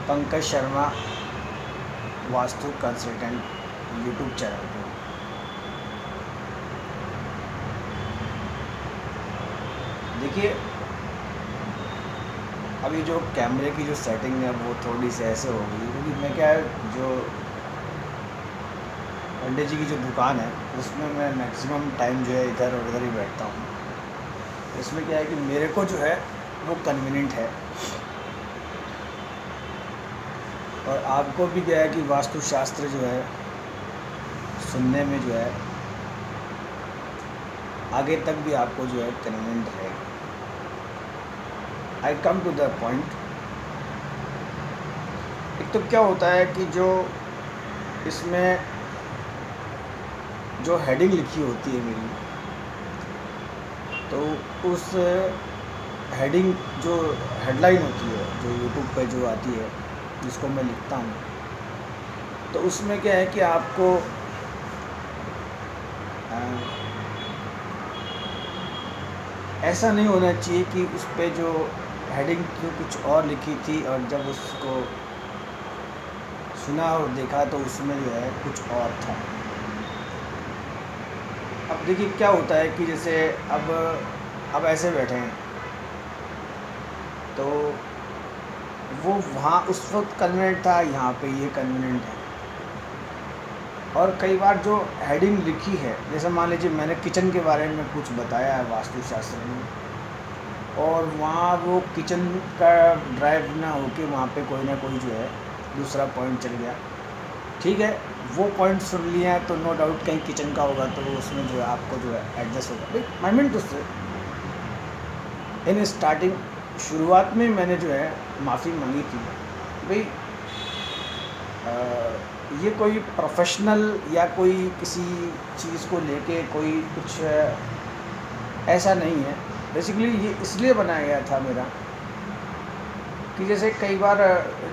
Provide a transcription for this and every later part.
Pankaj Sharma vastu consultant YouTube channel पे। देखिए, अभी जो कैमरे की जो सेटिंग है वो थोड़ी सी ऐसे हो गई, क्योंकि मैं क्या है, जो पंडित जी की जो दुकान है उसमें मैं मैक्सिमम टाइम जो है इधर और उधर ही बैठता हूँ। इसमें क्या है कि मेरे को जो है वो कन्वीनियंट है, और आपको भी क्या है कि वास्तुशास्त्र जो है सुनने में जो है आगे तक भी आपको जो है कन्वीनियंट रहेगा। आई कम टू द पॉइंट। एक तो क्या होता है कि जो इसमें जो हेडिंग लिखी होती है मेरी, तो उस हेडिंग जो हेडलाइन होती है जो यूट्यूब पे जो आती है जिसको मैं लिखता हूँ, तो उसमें क्या है कि आपको ऐसा नहीं होना चाहिए कि उस पे जो हेडिंग जो कुछ और लिखी थी और जब उसको सुना और देखा तो उसमें जो है कुछ और था। अब देखिए क्या होता है कि जैसे अब ऐसे बैठे हैं, तो वो वहाँ उस वक्त कन्वीनियंट था, यहाँ पे ये कन्वीनियंट है। और कई बार जो हेडिंग लिखी है, जैसे मान लीजिए मैंने किचन के बारे में कुछ बताया है वास्तुशास्त्र में, और वहाँ वो किचन का ड्राइव ना होके वहाँ पे कोई ना कोई जो है दूसरा पॉइंट चल गया। ठीक है, वो पॉइंट सुन लिया है तो नो डाउट कहीं किचन का होगा, तो उसमें जो है आपको जो है एडजस्ट होगा। भाई आई मीन उससे इन स्टार्टिंग शुरुआत में मैंने जो है माफ़ी मांगी थी। भाई ये कोई प्रोफेशनल या कोई किसी चीज़ को लेके कोई कुछ ऐसा नहीं है। बेसिकली ये इसलिए बनाया गया था मेरा कि जैसे कई बार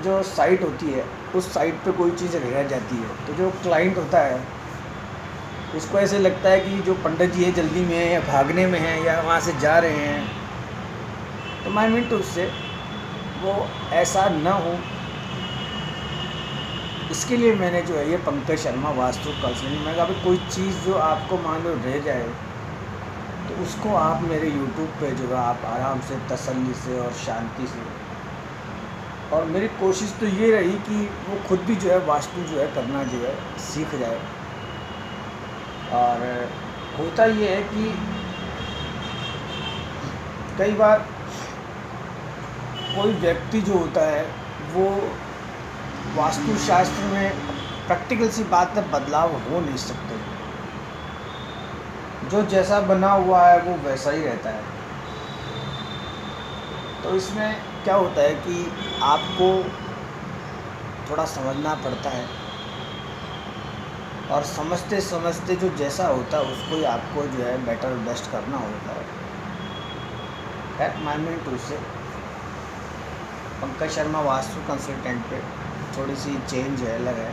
जो साइट होती है उस साइट पे कोई चीज़ रह जाती है, तो जो क्लाइंट होता है उसको ऐसे लगता है कि जो पंडित जी है जल्दी में है या भागने में है या वहाँ से जा रहे हैं, तो मैं मीन टू उससे वो ऐसा न हो, इसके लिए मैंने जो है ये पंकज शर्मा वास्तु कंसल्टेंट, मैं कहा भाई कोई चीज़ जो आपको मान लो रह जाए तो उसको आप मेरे यूट्यूब पे जो है आप आराम से तसल्ली से और शांति से, और मेरी कोशिश तो ये रही कि वो खुद भी जो है वास्तु जो है करना जो है सीख जाए। और होता ये है कि कई बार कोई व्यक्ति जो होता है वो वास्तुशास्त्र में प्रैक्टिकल सी बात है बदलाव हो नहीं सकते, जो जैसा बना हुआ है वो वैसा ही रहता है। तो इसमें क्या होता है कि आपको थोड़ा समझना पड़ता है, और समझते समझते जो जैसा होता है उसको ही आपको जो है बेटर बेस्ट करना होता है। खैर माइंड टू से पंकज शर्मा वास्तु कंसल्टेंट पे थोड़ी सी चेंज है, अलग है।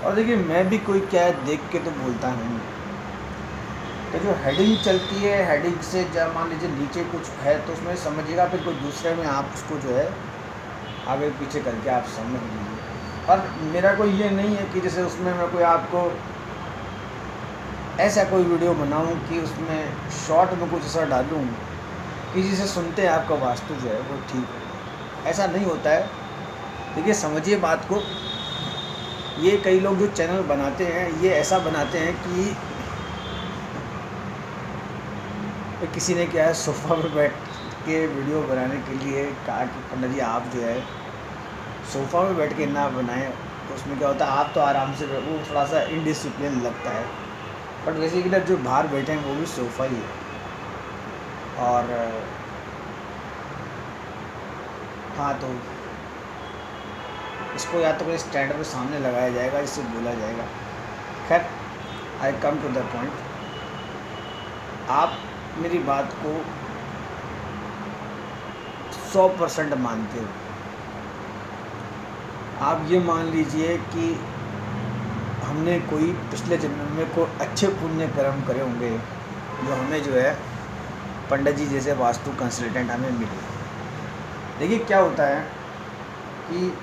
और देखिए मैं भी कोई क्या है देख के तो बोलता नहीं, तो जो हेडिंग चलती है हेडिंग से जब मान लीजिए नीचे कुछ है तो उसमें समझिएगा, फिर कोई दूसरे में आप उसको जो है आगे पीछे करके आप समझ लीजिए। और मेरा कोई ये नहीं है कि जैसे उसमें मैं कोई आपको ऐसा कोई वीडियो बनाऊं कि उसमें शॉर्ट में कुछ ऐसा डालूं कि जिसे सुनते हैं आपका वास्तु जो है वो ठीक है, ऐसा नहीं होता है। देखिए समझिए बात को, ये कई लोग जो चैनल बनाते हैं ये ऐसा बनाते हैं कि किसी ने क्या है सोफ़ा पे बैठ के वीडियो बनाने के लिए कहा कि पंडित जी आप जो है सोफ़ा पे बैठ के ना बनाएं, तो उसमें क्या होता है आप तो आराम से, वो थोड़ा सा इनडिसिप्लिन लगता है, बट बेसिकली जो बाहर बैठे हैं वो भी सोफ़ा ही है। और हाँ, तो इसको या तो कोई स्टैंड पे सामने लगाया जाएगा, इससे बोला जाएगा। खैर आई कम टू द पॉइंट। आप मेरी बात को 100% मानते हो, आप ये मान लीजिए कि हमने कोई पिछले जन्म में कोई अच्छे पुण्य कर्म करे होंगे जो हमें जो है पंडित जी जैसे वास्तु कंसल्टेंट हमें मिले। देखिए क्या होता है कि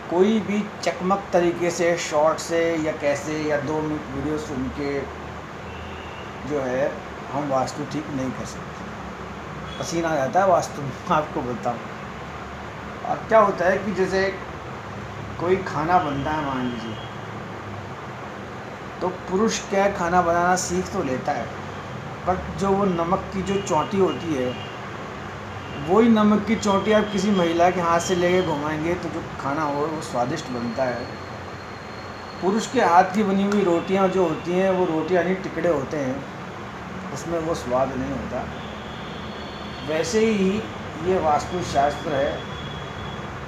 कोई भी चकमक तरीके से शॉर्ट से या कैसे या 2 मिनट वीडियो सुन के जो है हम वास्तु ठीक नहीं कर सकते। पसीना आ जाता है वास्तु में, आपको बताऊँ। और क्या होता है कि जैसे कोई खाना बनता है मान लीजिए, तो पुरुष क्या है, खाना बनाना सीख तो लेता है, पर जो वो नमक की जो चोंटी होती है, वही नमक की चोंटी आप किसी महिला के हाथ से लेके घुमाएंगे तो जो खाना हो वो स्वादिष्ट बनता है। पुरुष के हाथ की बनी हुई रोटियां जो होती हैं वो रोटियां नहीं टिकड़े होते हैं, उसमें वो स्वाद नहीं होता। वैसे ही ये वास्तुशास्त्र है,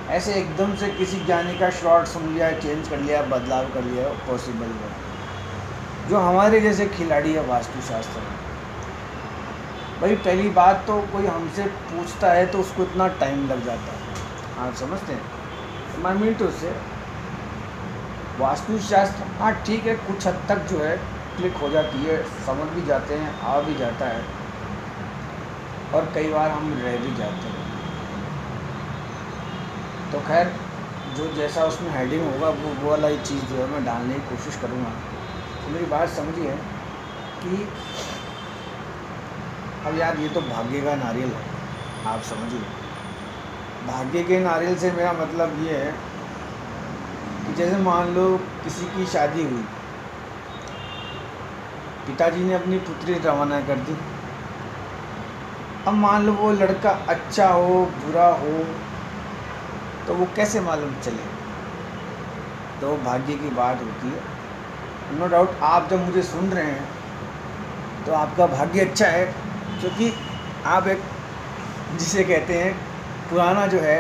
ऐसे एकदम से किसी ज्ञानी का शॉर्ट सुन लिया, चेंज कर लिया, बदलाव कर लिया, पॉसिबल है। जो हमारे जैसे खिलाड़ी है वास्तुशास्त्र में, भाई पहली बात तो कोई हमसे पूछता है तो उसको इतना टाइम लग जाता है, आप समझते हैं। मैं मीन टू से वास्तुशास्त्र हाँ ठीक है, कुछ हद तक जो है क्लिक हो जाती है, समझ भी जाते हैं, आ भी जाता है, और कई बार हम रह भी जाते हैं। तो खैर जो जैसा उसमें हेडिंग होगा वो वाला ही चीज़ जो है मैं डालने की कोशिश करूँगा। तो मेरी बात समझिए कि अब यार ये तो भाग्य का नारियल है, आप समझिए। भाग्य के नारियल से मेरा मतलब ये है कि जैसे मान लो किसी की शादी हुई, पिताजी ने अपनी पुत्री रवाना कर दी। अब मान लो वो लड़का अच्छा हो बुरा हो तो वो कैसे मालूम चले, तो भाग्य की बात होती है। नो डाउट आप जब मुझे सुन रहे हैं तो आपका भाग्य अच्छा है, क्योंकि आप एक जिसे कहते हैं पुराना जो है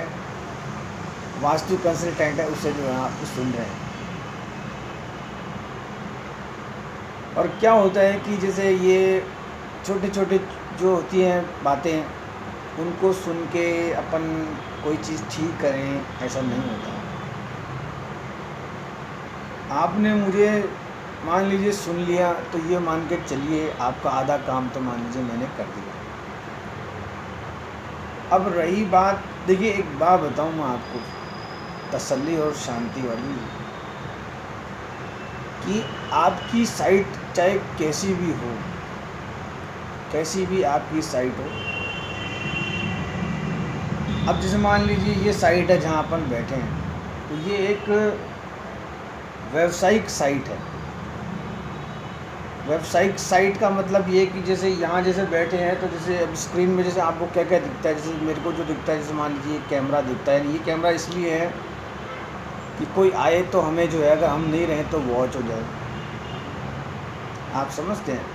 वास्तु कंसल्टेंट है, उससे जो है आप सुन रहे हैं। और क्या होता है कि जैसे ये छोटे छोटे जो होती हैं बातें, उनको सुन के अपन कोई चीज़ ठीक करें, ऐसा नहीं होता। आपने मुझे मान लीजिए सुन लिया तो ये मान के चलिए आपका आधा काम तो मान लीजिए मैंने कर दिया। अब रही बात, देखिए एक बात बताऊँ मैं आपको तसल्ली और शांति वाली, कि आपकी साइट चाहे कैसी भी हो, कैसी भी आपकी साइट हो, अब जैसे मान लीजिए ये साइट है जहाँ अपन बैठे हैं, तो ये एक व्यावसायिक साइट है। व्यावसायिक साइट का मतलब ये कि जैसे यहाँ जैसे बैठे हैं तो जैसे अब स्क्रीन में जैसे आपको क्या क्या दिखता है, जैसे मेरे को जो दिखता है, जैसे मान लीजिए कैमरा दिखता है। ये कैमरा इसलिए है कि कोई आए तो हमें जो है अगर हम नहीं रहें तो वॉच हो जाए, आप समझते हैं।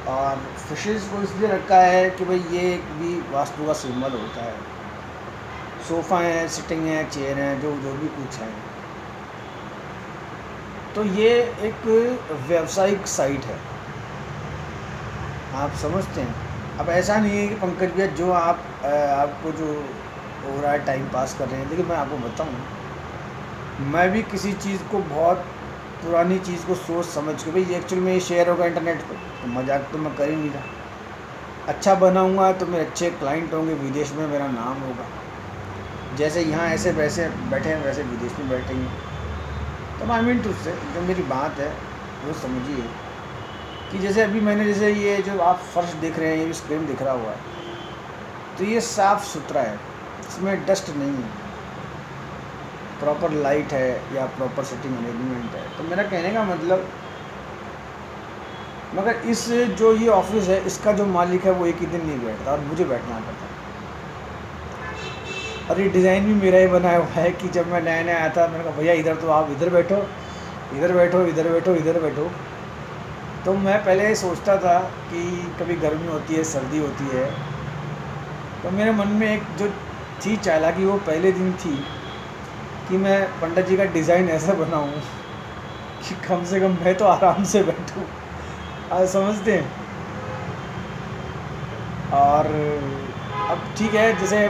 और फिशेस को इसलिए रखा है कि भाई ये एक भी वास्तु का सिंबल होता है। सोफ़ा है, सिटिंग है, चेयर है, जो जो भी कुछ है, तो ये एक व्यावसायिक साइट है, आप समझते हैं। अब ऐसा नहीं है कि पंकज भैया जो आपको जो हो रहा है टाइम पास कर रहे हैं, देखिए मैं आपको बताऊँ, मैं भी किसी चीज़ को बहुत पुरानी चीज़ को सोच समझ के, भाई ये एक्चुअली में ये शेयर होगा इंटरनेट पर, तो मजाक तो मैं कर ही नहीं रहा। अच्छा बनाऊँगा तो मेरे अच्छे क्लाइंट होंगे, विदेश में मेरा नाम होगा। जैसे यहाँ ऐसे वैसे बैठे हैं वैसे विदेश में बैठेंगे। तो आई मीन टू से जो मेरी बात है वो समझिए कि जैसे अभी मैंने जैसे ये जो आप फर्श देख रहे हैं, ये भी स्क्रीन दिख रहा हुआ है, तो ये साफ़ सुथरा है, इसमें डस्ट नहीं है, प्रॉपर लाइट है या प्रॉपर सिटिंग अरेंजमेंट है। तो मेरा कहने का मतलब, मगर इस जो ये ऑफिस है इसका जो मालिक है वो एक ही दिन नहीं बैठता और मुझे बैठना पड़ता है। और ये डिज़ाइन भी मेरा ही बनाया हुआ है कि जब मैं नया नया आया था, मैंने कहा भैया इधर तो आप इधर बैठो, इधर बैठो, इधर बैठो, इधर बैठो। तो मैं पहले सोचता था कि कभी गर्मी होती है, सर्दी होती है, तो मेरे मन में एक जो थी चालाकी वो पहले दिन थी कि मैं पंडित जी का डिज़ाइन ऐसा बनाऊं कि कम से कम मैं तो आराम से बैठूं, आप समझते हैं। और अब ठीक है, जैसे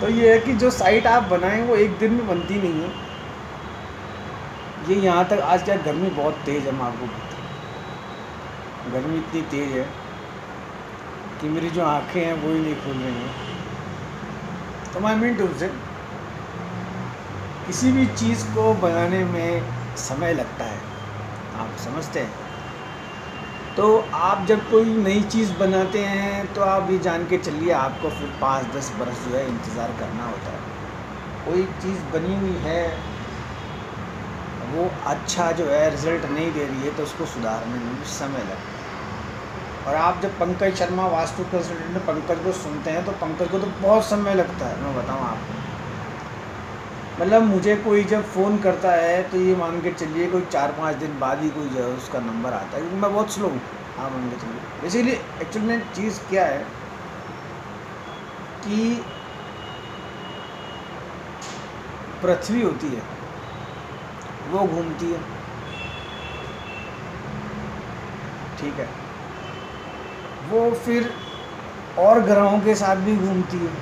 तो ये है कि जो साइट आप बनाएं वो एक दिन में बनती नहीं है। ये यहाँ तक आज क्या गर्मी बहुत तेज़ है, मैं आपको बताऊं, गर्मी इतनी तेज़ है कि मेरी जो आँखें हैं वो ही नहीं खुल रही हैं। तो मैं मीन टू से किसी भी चीज़ को बनाने में समय लगता है, आप समझते हैं। तो आप जब कोई नई चीज़ बनाते हैं तो आप ये जान के चलिए आपको फिर 5-10 बरस जो है इंतज़ार करना होता है। कोई चीज़ बनी हुई है, वो अच्छा जो है रिज़ल्ट नहीं दे रही है तो उसको सुधारने में भी समय लगता है। और आप जब पंकज शर्मा वास्तु कंसल्टेंट पंकज को सुनते हैं तो पंकज को तो बहुत समय लगता है, मैं बताऊँ आपको। मतलब मुझे कोई जब फ़ोन करता है तो ये मान के चलिए कोई 4-5 दिन बाद ही कोई जो है उसका नंबर आता है, क्योंकि मैं बहुत स्लो हूँ। हाँ, मान के चलिए इसीलिए एक्चुअल में चीज़ क्या है कि पृथ्वी होती है, वो घूमती है, ठीक है। वो फिर और ग्रहों के साथ भी घूमती है।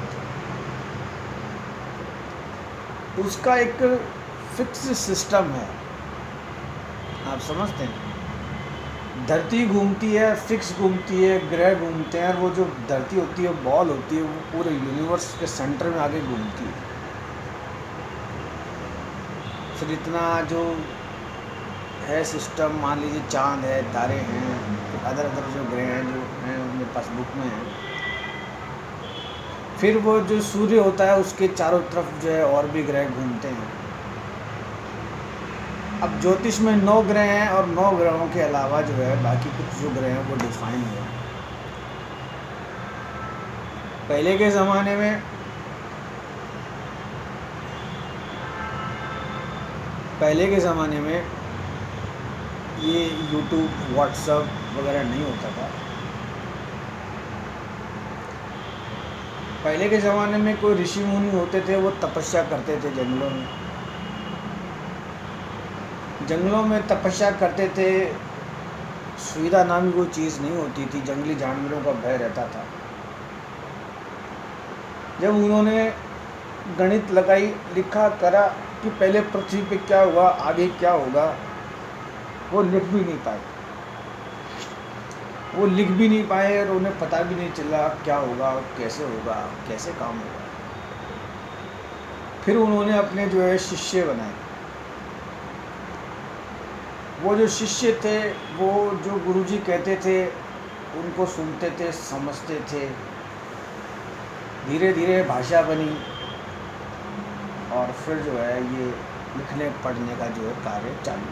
उसका एक फिक्स सिस्टम है, आप समझते हैं। धरती घूमती है, फिक्स घूमती है, ग्रह घूमते हैं, और वो जो धरती होती है बॉल होती है, वो पूरे यूनिवर्स के सेंटर में आगे घूमती है। फिर इतना जो है सिस्टम, मान लीजिए चांद है, तारे हैं, फिर अदर अदर जो ग्रह हैं जो हैं उनके पास बुक में हैं। फिर वो जो सूर्य होता है उसके चारों तरफ जो है और भी ग्रह घूमते हैं। अब ज्योतिष में 9 ग्रह हैं और 9 ग्रहों के अलावा जो है बाकी कुछ जो ग्रह हैं वो डिफाइन हुए हैं। पहले के ज़माने में ये यूट्यूब, व्हाट्सएप वगैरह नहीं होता था। पहले के ज़माने में कोई ऋषि मुनि होते थे, वो तपस्या करते थे जंगलों में। जंगलों में तपस्या करते थे, सुविधा नाम की कोई चीज़ नहीं होती थी, जंगली जानवरों का भय रहता था। जब उन्होंने गणित लगाई, लिखा करा कि पहले पृथ्वी पे क्या हुआ, आगे क्या होगा, वो लिख भी नहीं पाए। और उन्हें पता भी नहीं चला क्या होगा, कैसे होगा, कैसे काम होगा। फिर उन्होंने अपने जो है शिष्य बनाए। वो जो शिष्य थे, वो जो गुरुजी कहते थे उनको सुनते थे, समझते थे। धीरे धीरे भाषा बनी और फिर जो है ये लिखने पढ़ने का जो है कार्य चालू।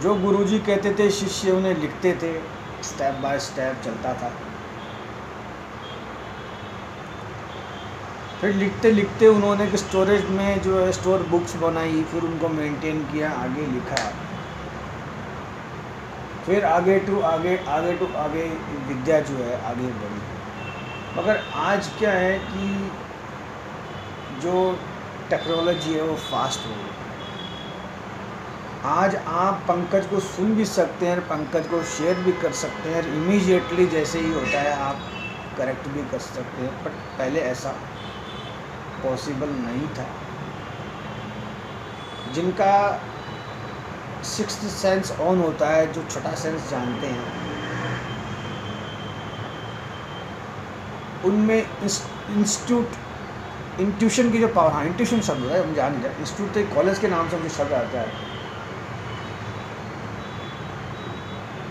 जो गुरुजी कहते थे शिष्य उन्हें लिखते थे, स्टेप बाय स्टेप चलता था। फिर लिखते लिखते उन्होंने एक स्टोरेज में जो है स्टोर बुक्स बनाई, फिर उनको मेंटेन किया, आगे लिखा। फिर आगे टू आगे विद्या जो है आगे बढ़ी। मगर आज क्या है कि जो टेक्नोलॉजी है वो फास्ट हो गई। आज आप पंकज को सुन भी सकते हैं, पंकज को शेयर भी कर सकते हैं, इमीडिएटली जैसे ही होता है आप करेक्ट भी कर सकते हैं। बट पहले ऐसा पॉसिबल नहीं था। जिनका सिक्स्थ सेंस ऑन होता है, जो छठा सेंस जानते हैं, उनमें इंट्यूशन की जो पावर, हाँ इंट्यूशन शब्द है, हम जान नहीं रहे, इंस्टीट्यूट तो एक कॉलेज के नाम से मुझे शब्द आता है।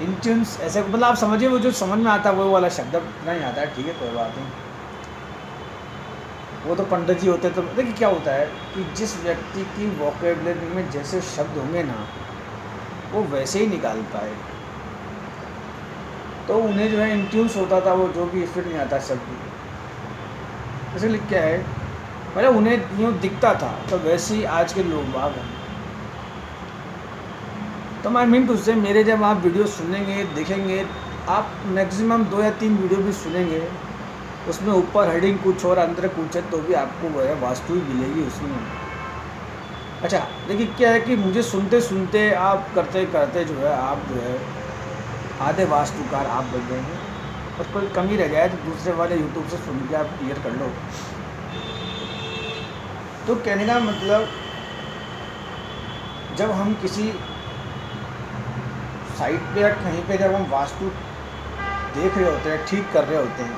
इंट्यून्स ऐसे मतलब आप समझिए, वो जो समझ में आता है वो वाला शब्द नहीं आता है, ठीक है कोई बात नहीं। वो तो पंडित जी होते हैं। तो देखिए क्या होता है कि जिस व्यक्ति की वोकेबलरी में जैसे शब्द होंगे ना, वो वैसे ही निकाल पाए। तो उन्हें जो है इंट्यून्स होता था, वो जो भी फिर नहीं आता शब्द। इसलिए क्या है, मतलब उन्हें यूँ दिखता था, तो वैसे ही आज के लोग बाग हैं। तो मैं मीन टू से मेरे जब आप वीडियो सुनेंगे, देखेंगे, आप मैक्सिमम 2 या 3 वीडियो भी सुनेंगे, उसमें ऊपर हेडिंग कुछ और अंदर कुछ है, तो भी आपको वो है वास्तु ही मिलेगी उसमें। अच्छा देखिए क्या है कि मुझे सुनते सुनते आप करते करते जो है आप जो है आधे वास्तुकार आप बन जाएंगे। और कोई कमी रह जाए तो दूसरे वाले यूट्यूब से सुन के आप क्लियर कर लो। तो कहने का मतलब, जब हम किसी साइट पे या कहीं पे जब हम वास्तु देख रहे होते हैं, ठीक कर रहे होते हैं,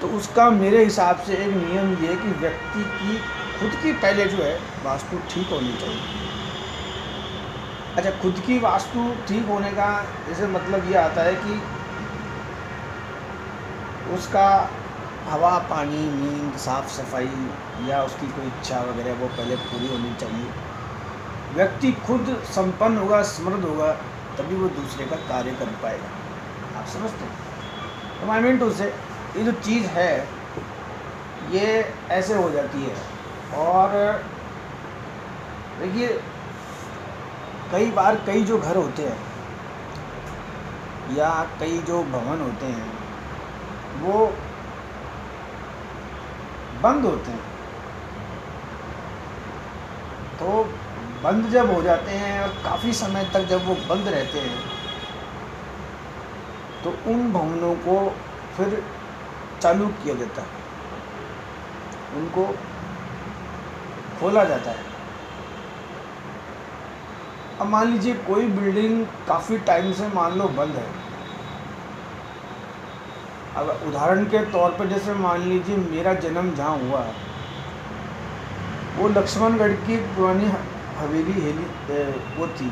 तो उसका मेरे हिसाब से एक नियम ये है कि व्यक्ति की खुद की पहले जो है वास्तु ठीक होनी चाहिए। अच्छा, खुद की वास्तु ठीक होने का जैसे मतलब ये आता है कि उसका हवा, पानी, नींद, साफ सफाई या उसकी कोई इच्छा वगैरह वो पहले पूरी होनी चाहिए। व्यक्ति खुद संपन्न होगा, समृद्ध होगा, तभी वो दूसरे का कार्य कर पाएगा। आप समझते हैं? तो आई मीन टू से ये जो चीज़ है ये ऐसे हो जाती है। और देखिए, कई बार कई जो घर होते हैं या कई जो भवन होते हैं वो बंद होते हैं। तो बंद जब हो जाते हैं और काफ़ी समय तक जब वो बंद रहते हैं तो उन भवनों को फिर चालू किया जाता है, उनको खोला जाता है। अब मान लीजिए कोई बिल्डिंग काफ़ी टाइम से मान लो बंद है। अब उदाहरण के तौर पर जैसे मान लीजिए मेरा जन्म जहाँ हुआ वो लक्ष्मणगढ़ की पुरानी हवेली वो थी,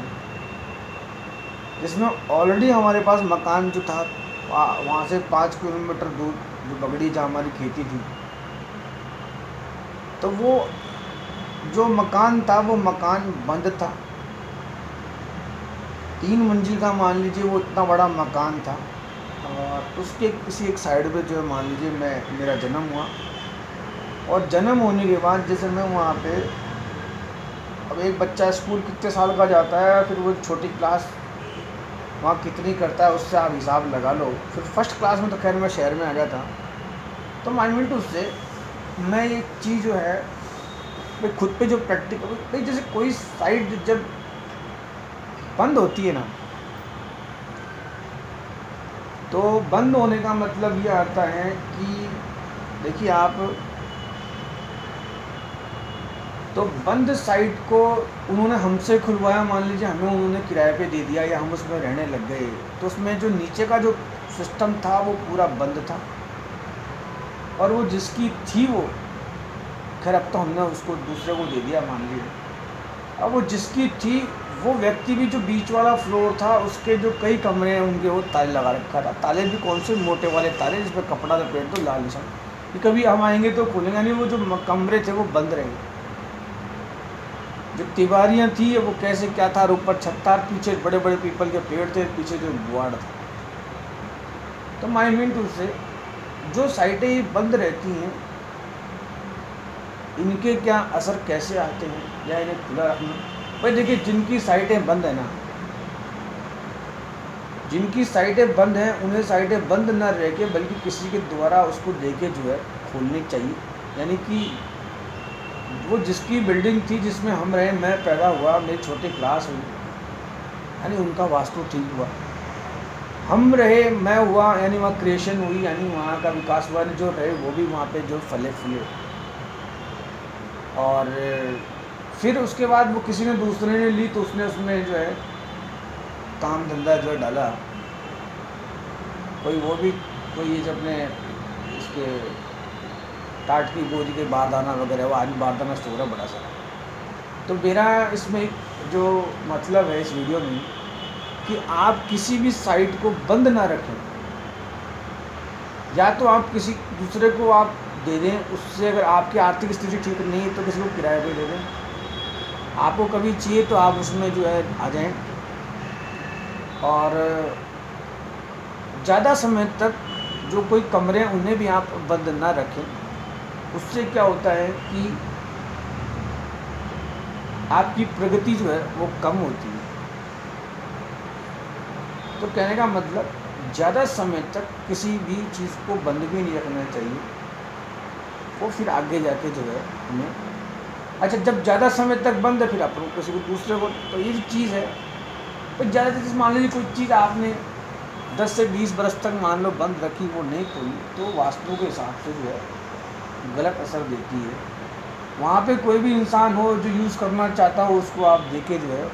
जिसमें ऑलरेडी हमारे पास मकान जो था वहाँ से 5 किलोमीटर दूर जो बगड़ी जहाँ हमारी खेती थी, तो वो जो मकान था वो मकान बंद था। 3 मंजिल का मान लीजिए वो इतना बड़ा मकान था। और उसके किसी एक साइड पे जो है मान लीजिए मेरा जन्म हुआ। और जन्म होने के बाद जैसे मैं वहाँ पे, अब एक बच्चा स्कूल कितने साल का जाता है, फिर वो छोटी क्लास वहाँ कितनी करता है उससे आप हिसाब लगा लो। फिर फर्स्ट क्लास में तो खैर मैं शहर में आ गया था। तो माइंड उससे मैं एक चीज़ जो है भाई खुद पे जो प्रैक्टिकल भाई, जैसे कोई साइड जब बंद होती है ना, तो बंद होने का मतलब ये आता है कि देखिए आप, तो बंद साइट को उन्होंने हमसे खुलवाया, मान लीजिए हमें उन्होंने किराए पे दे दिया या हम उसमें रहने लग गए, तो उसमें जो नीचे का जो सिस्टम था वो पूरा बंद था। और वो जिसकी थी वो, खैर अब तो हमने उसको दूसरे को दे दिया मान लीजिए। अब वो जिसकी थी वो व्यक्ति भी जो बीच वाला फ्लोर था उसके जो कई कमरे हैं उनके वो ताले लगा रखा था। ताले भी कौन से, मोटे वाले ताले जिस पर कपड़ा लपेट दो लाल निशान, कि कभी हम आएंगे तो खुलेंगे नहीं। वो जो कमरे थे वो बंद रहेंगे। जो तिवारियाँ थी वो कैसे क्या था, ऊपर छत था, पीछे बड़े बड़े पीपल के पेड़ थे, पीछे जो बुआड़ था। तो माई मीन टू से जो साइटें बंद रहती हैं इनके क्या असर कैसे आते हैं या इन्हें खुला रखना। भाई देखिए, जिनकी साइटें बंद है ना, जिनकी साइटें बंद हैं उन्हें साइटें बंद न रह के बल्कि किसी के द्वारा उसको देके जो है खोलनी चाहिए। यानी कि वो जिसकी बिल्डिंग थी जिसमें हम रहे, मैं पैदा हुआ, मेरी छोटी क्लास हुई, यानी उनका वास्तु ठीक हुआ। हम रहे, मैं हुआ, यानी वहाँ क्रिएशन हुई, यानी वहाँ का विकास हुआ। जो रहे वो भी वहाँ पे जो फले फूले। और फिर उसके बाद वो किसी ने दूसरे ने ली तो उसने उसमें जो है काम धंधा जो है डाला। कोई वो भी, कोई ये जो अपने इसके टाट की बोरी के बारदाना वगैरह, वो आज बारदाना स्टोर है बड़ा सा। तो मेरा इसमें जो मतलब है इस वीडियो में कि आप किसी भी साइट को बंद ना रखें। या तो आप किसी दूसरे को आप दे दें, उससे अगर आपकी आर्थिक स्थिति ठीक नहीं है तो किसी को किराए पे दे दें। आपको कभी चाहिए तो आप उसमें जो है आ जाएं। और ज़्यादा समय तक जो कोई कमरे हैं उन्हें भी आप बंद ना रखें। उससे क्या होता है कि आपकी प्रगति जो है वो कम होती है। तो कहने का मतलब ज़्यादा समय तक किसी भी चीज़ को बंद भी नहीं रखना चाहिए, वो फिर आगे जाके जो है हमें, अच्छा जब ज़्यादा समय तक बंद है फिर अपन किसी को दूसरे को, तो ये जो चीज़ है तो ज़्यादा चीज़, मान लीजिए कोई चीज़ आपने 10 से 20 बरस तक मान लो बंद रखी, वो नहीं खोली, तो वास्तु के हिसाब से जो है गलत असर देती है। वहाँ पे कोई भी इंसान हो जो यूज़ करना चाहता हो उसको आप देके जो है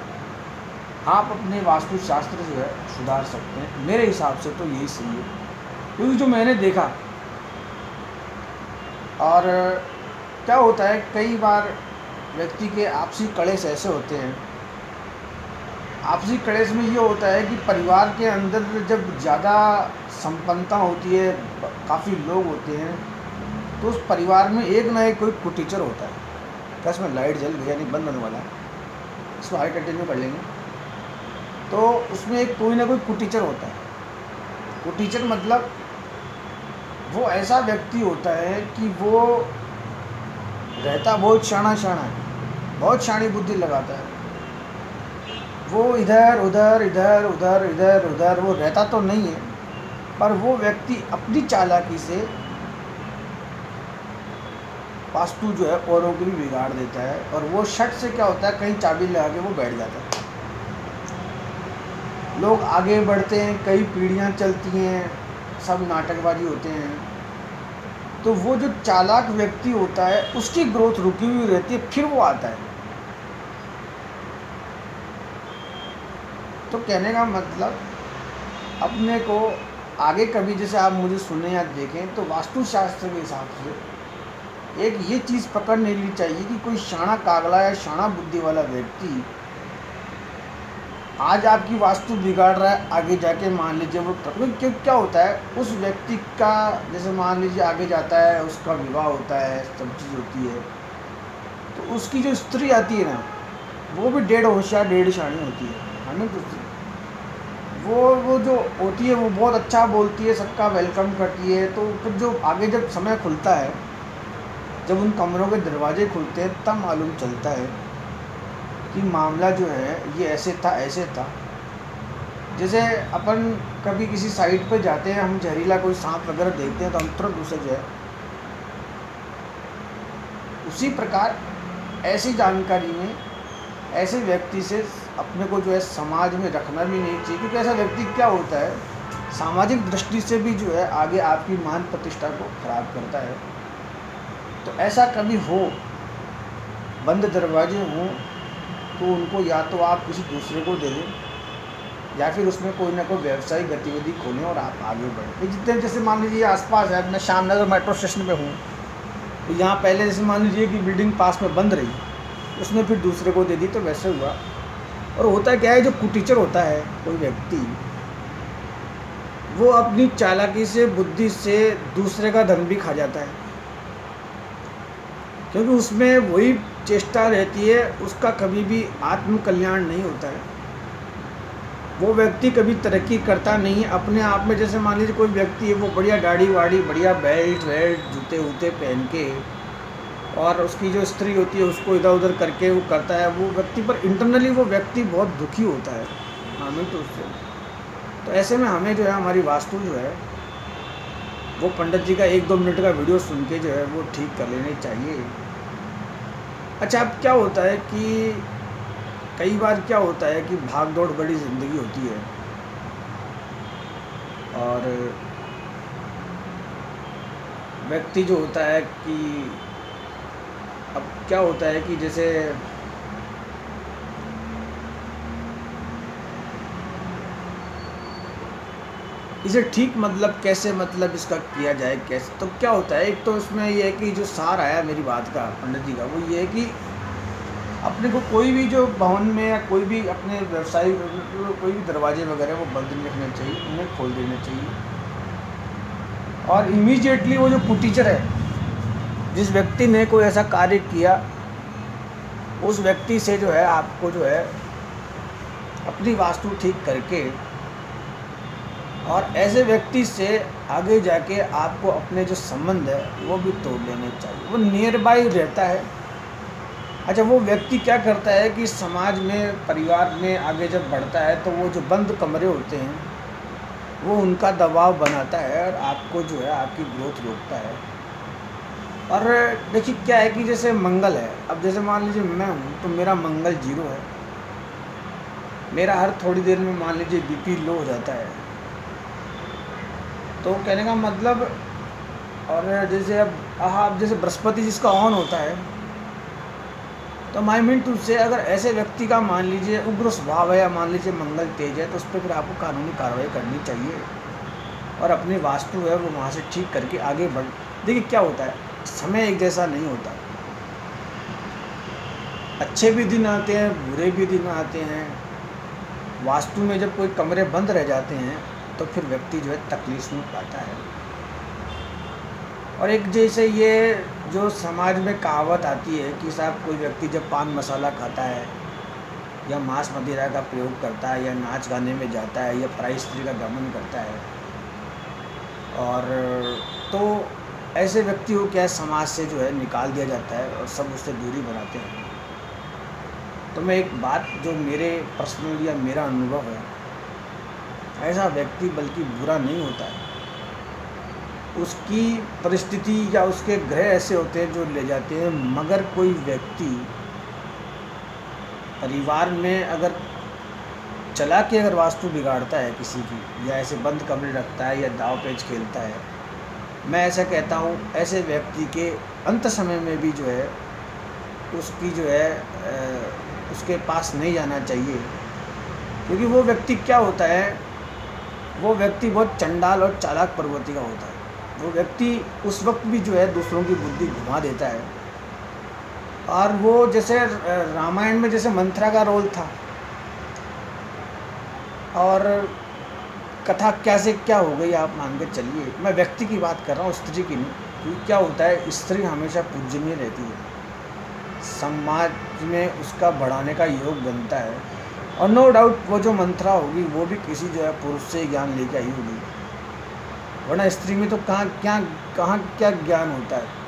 आप अपने वास्तुशास्त्र जो है सुधार सकते हैं। मेरे हिसाब से तो यही सही है, क्योंकि जो मैंने देखा, और क्या होता है, कई बार व्यक्ति के आपसी कलेश ऐसे होते हैं, आपसी कलेश में ये होता है कि परिवार के अंदर जब ज़्यादा संपन्नता होती है, काफ़ी लोग होते हैं, तो उस परिवार में एक ना एक कोई कुटीचर होता है। क्या इसमें लाइट जल गई, यानी बंद होने वाला है, इसको आगे कंटिन्यू कर लेंगे। तो उसमें एक कोई ना कोई कुटीचर होता है। कुटीचर मतलब वो ऐसा व्यक्ति होता है कि वो रहता बहुत शाना शाना है, बहुत शानी बुद्धि लगाता है। वो इधर उधर इधर उधर इधर उधर वो रहता तो नहीं है, पर वो व्यक्ति अपनी चालाकी से वास्तु जो है औरों की भी बिगाड़ देता है। और वो शट से क्या होता है, कहीं चाबी लगा के वो बैठ जाता है। लोग आगे बढ़ते हैं, कई पीढ़ियां चलती हैं, सब नाटकबाजी होते हैं। तो वो जो चालाक व्यक्ति होता है उसकी ग्रोथ रुकी हुई रहती है, फिर वो आता है। तो कहने का मतलब, अपने को आगे कभी जैसे आप मुझे सुने या देखें तो वास्तुशास्त्र के हिसाब से एक ये चीज़ पकड़ नहीं ली चाहिए कि कोई शाना कागला या शाना बुद्धि वाला व्यक्ति आज आपकी वास्तु बिगाड़ रहा है, आगे जाके मान लीजिए वो क्यों क्या होता है उस व्यक्ति का, जैसे मान लीजिए आगे जाता है, उसका विवाह होता है, सब चीज़ होती है, तो उसकी जो स्त्री आती है ना, वो भी डेढ़ होशियार डेढ़ शानी होती है, हमें तो वो जो होती है वो बहुत अच्छा बोलती है, सबका वेलकम करती है। तो फिर जो आगे जब समय खुलता है, जब उन कमरों के दरवाजे खुलते हैं, तब मालूम चलता है कि मामला जो है ये ऐसे था ऐसे था। जैसे अपन कभी किसी साइट पर जाते हैं, हम जहरीला कोई सांप वगैरह देखते हैं तो हम तुरंत उसे जो है, उसी प्रकार ऐसी जानकारी में ऐसे व्यक्ति से अपने को जो है समाज में रखना भी नहीं चाहिए। क्योंकि ऐसा व्यक्ति क्या होता है, सामाजिक दृष्टि से भी जो है आगे आपकी मान प्रतिष्ठा को खराब करता है। तो ऐसा कभी हो, बंद दरवाजे हों, तो उनको या तो आप किसी दूसरे को दे दें, या फिर उसमें कोई ना कोई व्यवसायिक गतिविधि खोलें और आप आगे बढ़ें। जितने जैसे मान लीजिए आसपास है, मैं श्यामनगर मेट्रो स्टेशन पे हूँ, तो यहाँ पहले जैसे मान लीजिए कि बिल्डिंग पास में बंद रही, उसने फिर दूसरे को दे दी, तो वैसे हुआ। और होता क्या है, जो कुटीचर होता है कोई व्यक्ति, वो अपनी चालाकी से, बुद्धि से दूसरे का धन भी खा जाता है। क्योंकि उसमें वही चेष्टा रहती है, उसका कभी भी आत्म कल्याण नहीं होता है। वो व्यक्ति कभी तरक्की करता नहीं है अपने आप में। जैसे मान लीजिए कोई व्यक्ति है, वो बढ़िया दाढ़ी वाड़ी, बढ़िया बेल्ट वेल्ट, जूते वूते पहन के, और उसकी जो स्त्री होती है उसको इधर उधर करके वो करता है, वो व्यक्ति पर इंटरनली वो व्यक्ति बहुत दुखी होता है, हमें तो उससे। तो ऐसे में हमें जो है हमारी वास्तु जो है वो पंडित जी का 1-2 मिनट का वीडियो सुन के जो है वो ठीक कर लेनी चाहिए। अच्छा, अब क्या होता है कि कई बार क्या होता है कि भाग दौड़ बड़ी ज़िंदगी होती है, और व्यक्ति जो होता है कि अब क्या होता है कि जैसे इसे ठीक मतलब कैसे, मतलब इसका किया जाए कैसे, तो क्या होता है, एक तो इसमें ये है कि जो सार आया मेरी बात का पंडित जी का, वो ये है कि अपने को कोई भी जो भवन में या कोई भी अपने व्यवसाय कोई भी दरवाजे वगैरह वो बंद नहीं रखने चाहिए, उन्हें खोल देने चाहिए। और इमीडिएटली वो जो कुटीचर है, जिस व्यक्ति ने कोई ऐसा कार्य किया, उस व्यक्ति से जो है आपको जो है अपनी वास्तु ठीक करके, और ऐसे व्यक्ति से आगे जाके आपको अपने जो संबंध है वो भी तोड़ लेने चाहिए। वो नियर बाई रहता है। अच्छा, वो व्यक्ति क्या करता है कि समाज में, परिवार में आगे जब बढ़ता है, तो वो जो बंद कमरे होते हैं वो उनका दबाव बनाता है और आपको जो है आपकी ग्रोथ रोकता है। और देखिए क्या है कि जैसे मंगल है, अब जैसे मान लीजिए मैं हूँ तो मेरा मंगल 0 है, मेरा हर थोड़ी देर में मान लीजिए बीपी लो हो जाता है। तो कहने का मतलब, और जैसे अब जैसे बृहस्पति जिसका ऑन होता है, तो माई मीन टू से अगर ऐसे व्यक्ति का मान लीजिए उग्र स्वभाव है, या मान लीजिए मंगल तेज है, तो उस पर फिर आपको कानूनी कार्रवाई करनी चाहिए और अपनी वास्तु है वो वहाँ से ठीक करके आगे बढ़। देखिए क्या होता है, समय एक जैसा नहीं होता। अच्छे भी दिन आते हैं, बुरे भी दिन आते हैं। वास्तु में जब कोई कमरे बंद रह जाते हैं तो फिर व्यक्ति जो है तकलीफ में पाता है। और एक जैसे ये जो समाज में कहावत आती है कि साहब कोई व्यक्ति जब पान मसाला खाता है या मांस मदिरा का प्रयोग करता है या नाच गाने में जाता है या पराई स्त्री का गमन करता है, और तो ऐसे व्यक्ति को क्या समाज से जो है निकाल दिया जाता है और सब उससे दूरी बनाते हैं। तो मैं एक बात जो मेरे पर्सनल या मेरा अनुभव है, ऐसा व्यक्ति बल्कि बुरा नहीं होता है, उसकी परिस्थिति या उसके ग्रह ऐसे होते हैं जो ले जाते हैं। मगर कोई व्यक्ति परिवार में अगर चला के अगर वास्तु बिगाड़ता है किसी की, या ऐसे बंद कमरे रखता है या दाव पेच खेलता है, मैं ऐसा कहता हूँ ऐसे व्यक्ति के अंत समय में भी जो है उसकी जो है उसके पास नहीं जाना चाहिए। क्योंकि वो व्यक्ति क्या होता है, वो व्यक्ति बहुत चंडाल और चालाक प्रवृत्ति का होता है। वो व्यक्ति उस वक्त भी जो है दूसरों की बुद्धि घुमा देता है। और वो जैसे रामायण में जैसे मंथरा का रोल था, और कथा क्या से क्या हो गई आप मान के चलिए। मैं व्यक्ति की बात कर रहा हूँ, स्त्री की नहीं। क्योंकि क्या होता है, स्त्री हमेशा पूजनीय रहती है, समाज में उसका बढ़ाने का योग बनता है। और नो डाउट वो जो मंथरा होगी वो भी किसी जो है पुरुष से ज्ञान लेके आई होगी, वरना स्त्री में तो कहाँ क्या ज्ञान होता है।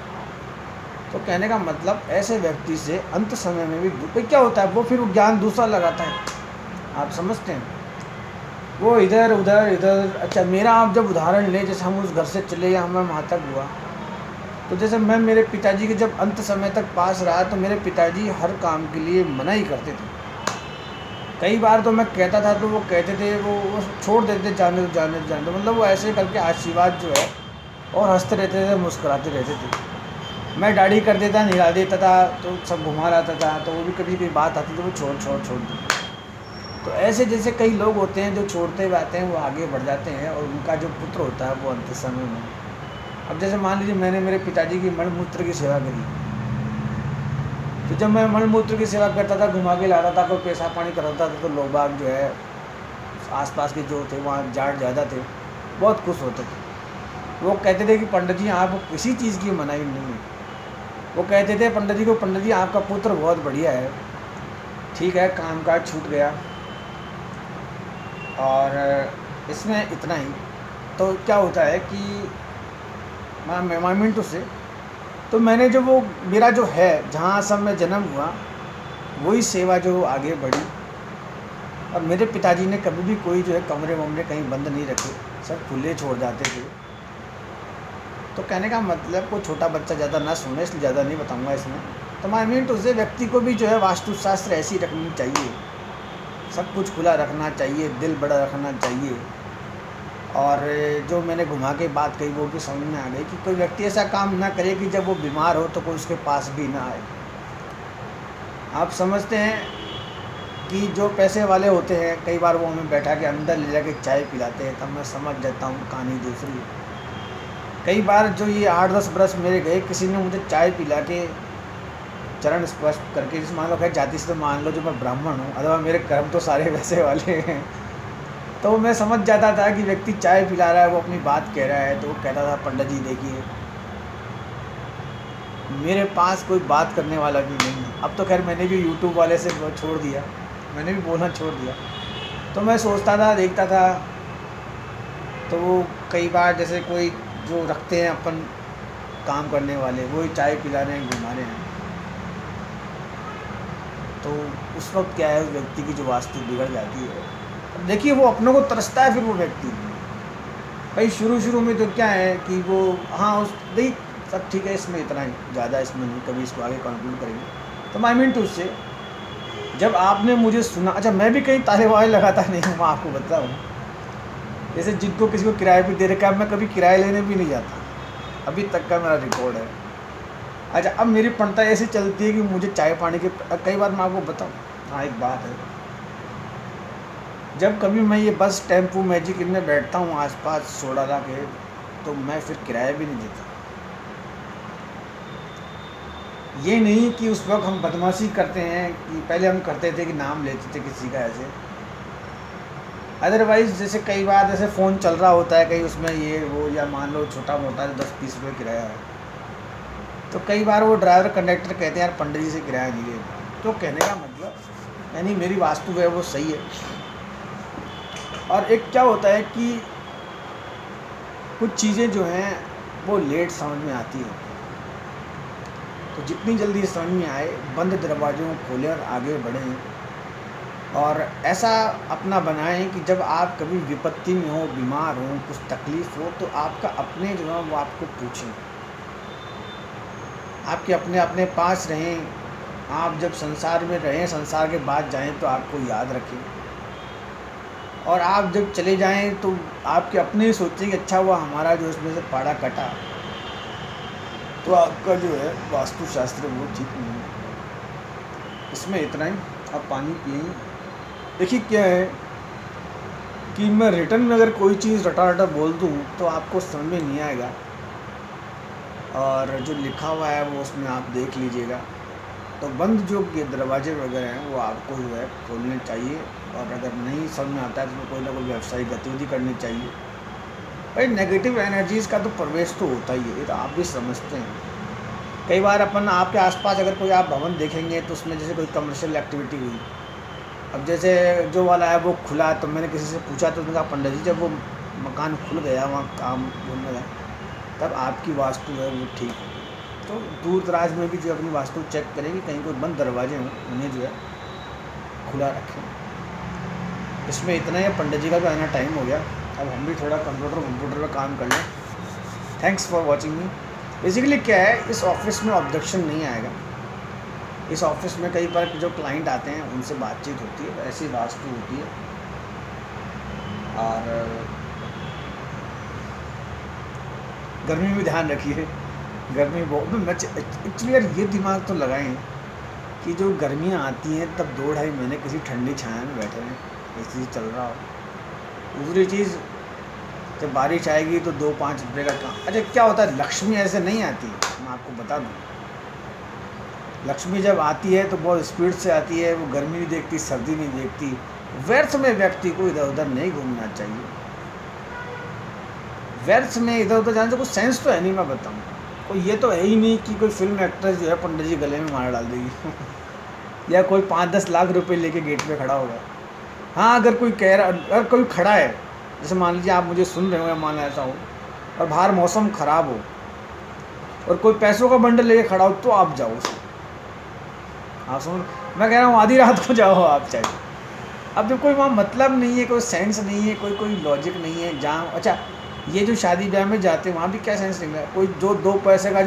तो कहने का मतलब ऐसे व्यक्ति से अंत समय में भी क्या होता है, वो फिर वो ज्ञान दूसरा लगाता है। आप समझते हैं, वो इधर उधर। अच्छा, मेरा आप जब उदाहरण लें, जैसे हम उस घर से चले या हमें वहाँ तक हुआ, तो जैसे मैं मेरे पिताजी के जब अंत समय तक पास रहा, तो मेरे पिताजी हर काम के लिए मना ही करते थे। कई बार तो मैं कहता था तो वो कहते थे, वो छोड़ देते, जाने दो। मतलब वो ऐसे करके आशीर्वाद जो है, और हंसते रहते थे, मुस्कुराते रहते थे। मैं दाढ़ी कर देता, निकाल देता था, तो सब घुमा लाता था, तो वो भी कभी कोई बात आती तो वो छोड़ देते। तो ऐसे जैसे कई लोग होते हैं जो छोड़ते हुए आते हैं, वो आगे बढ़ जाते हैं, और उनका जो पुत्र होता है वो अंत समय में। अब जैसे मान लीजिए मैंने मेरे पिताजी की मलमूत्र की सेवा करी, तो जब मैं मलमूत्र की सेवा करता था, घुमा के लाता था, कोई पैसा पानी कराता था, तो लोग बाग जो है आसपास के जो थे, वहाँ जाट ज़्यादा थे, बहुत खुश होते थे। वो कहते थे कि पंडित जी आपको किसी चीज़ की मनाही नहीं है। वो कहते थे पंडित जी को, पंडित जी आपका पुत्र बहुत बढ़िया है, ठीक है, काम काज छूट गया, और इसमें इतना ही। तो क्या होता है कि मैं मिनटों से, तो मैंने जो वो मेरा जो है जहाँ सब में जन्म हुआ, वही सेवा जो आगे बढ़ी। और मेरे पिताजी ने कभी भी कोई जो है कमरे वमरे कहीं बंद नहीं रखे, सब खुले छोड़ जाते थे। तो कहने का मतलब कोई छोटा बच्चा ज़्यादा ना सुने, इसलिए ज़्यादा नहीं बताऊंगा इसमें। तो मैं मीन टू से व्यक्ति को भी जो है वास्तुशास्त्र ऐसी रखनी चाहिए, सब कुछ खुला रखना चाहिए, दिल बड़ा रखना चाहिए। और जो मैंने घुमा के बात कही वो भी समझ में आ गई कि कोई व्यक्ति ऐसा काम ना करे कि जब वो बीमार हो तो कोई उसके पास भी ना आए। आप समझते हैं कि जो पैसे वाले होते हैं, कई बार वो हमें बैठा के अंदर ले जाके चाय पिलाते हैं, तब मैं समझ जाता हूँ कहानी दूसरी है। कई बार जो ये 8-10 बरस मेरे गए, किसी ने मुझे चाय पिला के चरण स्पर्श करके, जिस मान लो खैर जाति से तो मान लो जो मैं ब्राह्मण हूँ, अथवा मेरे कर्म तो सारे वैसे वाले हैं, तो मैं समझ जाता था कि व्यक्ति चाय पिला रहा है, वो अपनी बात कह रहा है। तो वो कहता था पंडित जी देखिए, मेरे पास कोई बात करने वाला भी नहीं है। अब तो खैर मैंने भी यूट्यूब वाले से छोड़ दिया, मैंने भी बोलना छोड़ दिया। तो मैं सोचता था, देखता था, तो वो कई बार जैसे कोई जो रखते हैं अपन काम करने वाले, वही चाय पिला रहे हैं, घुमा रहे हैं, तो उस वक्त क्या है, उस व्यक्ति की जो वास्तु बिगड़ जाती है। देखिए वो अपनों को तरसता है, फिर वो व्यक्ति भाई शुरू में तो क्या है कि वो हाँ उस नहीं सब ठीक है, इसमें इतना ही, ज़्यादा इसमें नहीं, कभी इसको आगे कंक्लूड करेंगे। तो मैं टू उससे जब आपने मुझे सुना, अच्छा मैं भी कहीं ताले वाले लगाता नहीं हूँ, मैं आपको बताऊँ। जैसे जिनको किसी को किराए पे दे रखा है, मैं कभी किराया लेने भी नहीं जाता, अभी तक का मेरा रिकॉर्ड है। अच्छा अब मेरी पंडता ऐसी चलती है कि मुझे चाय पानी के कई बार मैं आपको बताऊँ। हाँ एक बात है, जब कभी मैं ये बस टेम्पो मैजिक इनमें बैठता हूँ आसपास सोडाला के, तो मैं फिर किराया भी नहीं देता। ये नहीं कि उस वक्त हम बदमाशी करते हैं, कि पहले हम करते थे कि नाम लेते थे किसी का ऐसे। अदरवाइज़ जैसे कई बार जैसे फ़ोन चल रहा होता है कहीं उसमें ये वो, या मान लो छोटा मोटा 10-20 रुपये किराया है, तो कई बार वो ड्राइवर कंडक्टर कहते हैं यार पंडित जी से किराया नहीं ले। तो कहने का मतलब यानी मेरी वास्तु है वो सही है। और एक क्या होता है कि कुछ चीज़ें जो हैं वो लेट समझ में आती हैं, तो जितनी जल्दी समझ में आए बंद दरवाज़ों को खोलें और आगे बढ़ें। और ऐसा अपना बनाएं कि जब आप कभी विपत्ति में हो, बीमार हो, कुछ तकलीफ़ हो, तो आपका अपने जो है वो आपको पूछें, आपके अपने अपने पास रहें। आप जब संसार में रहें, संसार के बाद जाएं तो आपको याद रखें, और आप जब चले जाएं तो आपके अपने ही सोचें कि अच्छा हुआ हमारा जो इसमें से पाड़ा कटा, तो आपका जो है वास्तुशास्त्र वो ठीक नहीं है। इसमें इतना ही, आप पानी पिए। देखिए क्या है कि मैं रिटर्न में अगर कोई चीज़ रटा रटा बोल दूँ तो आपको समझ में नहीं आएगा, और जो लिखा हुआ है वो उसमें आप देख लीजिएगा। तो बंद जो ये दरवाजे वगैरह हैं वो आपको जो है खोलने चाहिए, और अगर नहीं समझ में आता है तो कोई ना कोई व्यावसायिक गतिविधि करनी चाहिए। भाई नेगेटिव एनर्जीज़ का तो प्रवेश तो होता ही है, ये तो आप भी समझते हैं। कई बार अपन आपके आसपास अगर कोई आप भवन देखेंगे तो उसमें जैसे कोई कमर्शियल एक्टिविटी हुई, अब जैसे जो वाला है वो खुला, तो मैंने किसी से पूछा तो उसने कहा पंडित जी जब वो मकान खुल गया, वहाँ काम होने लगा, तब आपकी वास्तु है वो ठीक है। तो दूर दराज में भी जो अपनी वास्तु चेक करेंगे, कहीं कोई बंद दरवाजे हों उन्हें जो है खुला रखें। इसमें इतना ही, पंडित जी का भी आना टाइम हो गया, अब हम भी थोड़ा कंप्यूटर पर काम कर लें। Thanks for watching me. Basically क्या है, इस ऑफिस में ऑब्जेक्शन नहीं आएगा। इस ऑफिस में कई बार जो क्लाइंट आते हैं उनसे बातचीत होती है, ऐसी वास्तु होती है। और गर्मी में ध्यान रखिए, गर्मी बहुत एक्चुअली यार ये दिमाग तो लगाएं कि जो गर्मियाँ आती हैं तब 2-2.5 महीने किसी ठंडी छाया में बैठे रहें, एसी चल रहा हो। दूसरी चीज़, जब बारिश आएगी तो 2-5 रुपये का काम। अच्छा क्या होता है, लक्ष्मी ऐसे नहीं आती, मैं आपको बता दूँ। लक्ष्मी जब आती है तो बहुत स्पीड से आती है, वो गर्मी नहीं देखती, सर्दी नहीं देखती। व्यर्थ में व्यक्ति को इधर उधर नहीं घूमना चाहिए। व्यर्थ में इधर उधर जाने से कुछ सेंस तो है नहीं, मैं बताऊँ। कोई ये तो है ही नहीं कि कोई फिल्म एक्ट्रेस जो है पंडित जी गले में मार डाल देगी या कोई 5-10 लाख रुपए लेके गेट पे खड़ा होगा। हाँ, अगर कोई कह रहा, अगर कोई खड़ा है, जैसे मान लीजिए आप मुझे सुन रहे हो या मान ऐसा हो, और बाहर मौसम ख़राब हो और कोई पैसों का बंडल लेके खड़ा हो, तो आप जाओ उसको। आप समझ, मैं कह रहा हूँ आधी रात को जाओ आप चाहे। अब जब कोई वहाँ मतलब नहीं है, कोई सेंस नहीं है, कोई लॉजिक नहीं है जहाँ। अच्छा, ये जो शादी ब्याह में जाते हैं वहाँ भी क्या सेंस निकला है, कोई जो 2 पैसे का जो